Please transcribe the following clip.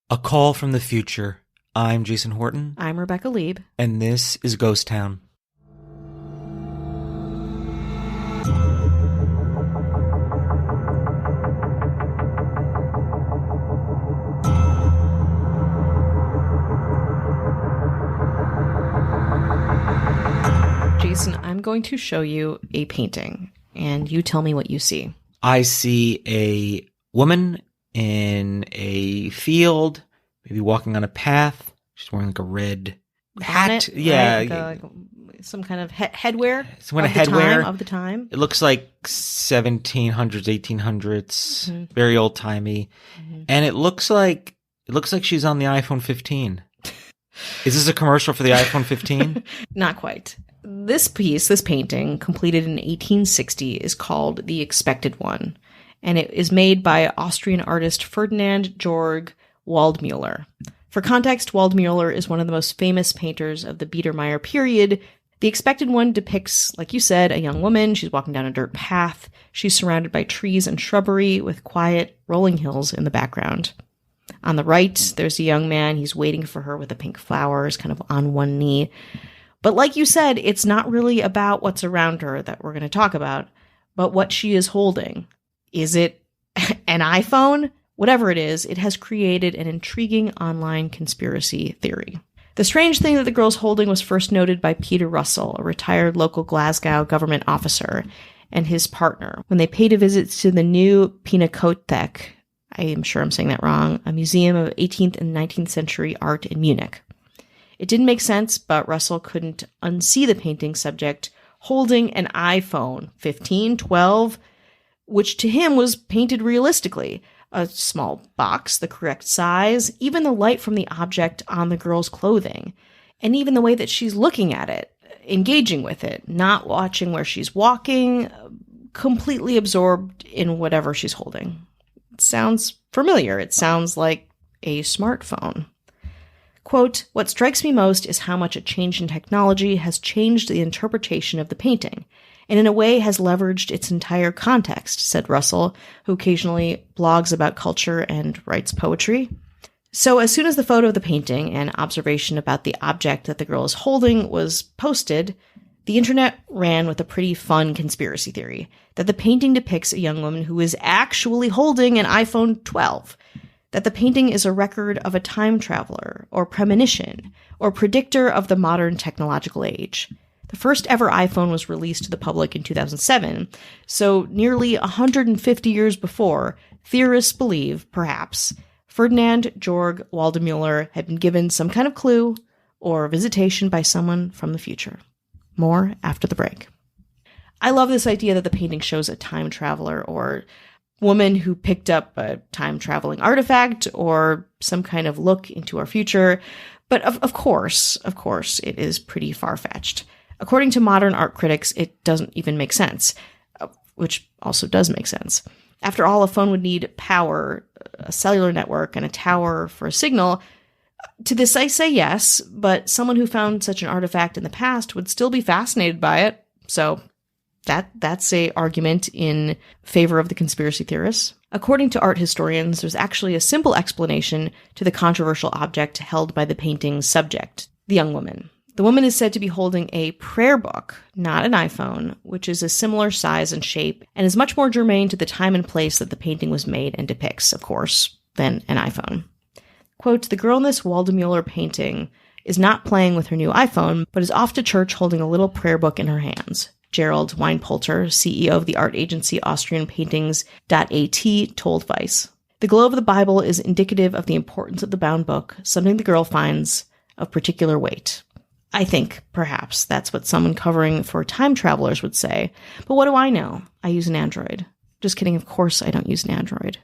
A Call from the Future. I'm Jason Horton. I'm Rebecca Lieb. And this is Ghost Town. Jason, I'm going to show you a painting, and you tell me what you see. I see a woman in a field, maybe walking on a path. She's wearing like a red hat. Bonnet, Yeah. right? Like some kind of headwear. Some kind of headwear. Of the time. It looks like 1700s, 1800s, very old timey. And it looks like she's on the iPhone 15. Is this a commercial for the iPhone 15? Not quite. This painting, completed in 1860, is called The Expected One, and it is made by Austrian artist Ferdinand Georg Waldmüller. For context, Waldmüller is one of the most famous painters of the Biedermeier period. The Expected One depicts, like you said, a young woman. She's walking down a dirt path. She's surrounded by trees and shrubbery with quiet, rolling hills in the background. On the right, there's a young man. He's waiting for her with the pink flowers, kind of on one knee. But like you said, it's not really about what's around her that we're going to talk about, but what she is holding. Is it an iPhone? Whatever it is, it has created an intriguing online conspiracy theory. The strange thing that the girl's holding was first noted by Peter Russell, a retired local Glasgow government officer, and his partner, when they paid a visit to the new Pinakothek, I am sure I'm saying that wrong, a museum of 18th and 19th century art in Munich. It didn't make sense, but Russell couldn't unsee the painting subject holding an iPhone 15, 12, which to him was painted realistically. A small box, the correct size, even the light from the object on the girl's clothing, and even the way that she's looking at it, engaging with it, not watching where she's walking, completely absorbed in whatever she's holding. It sounds familiar. It sounds like a smartphone. Quote, "What strikes me most is how much a change in technology has changed the interpretation of the painting, and in a way has leveraged its entire context," said Russell, who occasionally blogs about culture and writes poetry. So as soon as the photo of the painting and observation about the object that the girl is holding was posted, the internet ran with a pretty fun conspiracy theory that the painting depicts a young woman who is actually holding an iPhone 12. That the painting is a record of a time traveler, or premonition, or predictor of the modern technological age. The first ever iPhone was released to the public in 2007, so nearly 150 years before, theorists believe, perhaps, Ferdinand Georg Waldmüller had been given some kind of clue or visitation by someone from the future. More after the break. I love this idea that the painting shows a time traveler or woman who picked up a time-traveling artifact or some kind of look into our future. But of course, it is pretty far-fetched. According to modern art critics, it doesn't even make sense, which also does make sense. After all, a phone would need power, a cellular network, and a tower for a signal. To this I say yes, but someone who found such an artifact in the past would still be fascinated by it. So that's a argument in favor of the conspiracy theorists. According to art historians, there's actually a simple explanation to the controversial object held by the painting's subject, the young woman. The woman is said to be holding a prayer book, not an iPhone, which is a similar size and shape and is much more germane to the time and place that the painting was made and depicts, of course, than an iPhone. Quote, "The girl in this Waldmüller painting is not playing with her new iPhone, but is off to church holding a little prayer book in her hands." Gerald Weinpolter, CEO of the art agency Austrian Paintings.at, told Vice. "The glow of the Bible is indicative of the importance of the bound book, something the girl finds of particular weight." I think, perhaps, that's what someone covering for time travelers would say. But what do I know? I use an Android. Just kidding, of course I don't use an Android.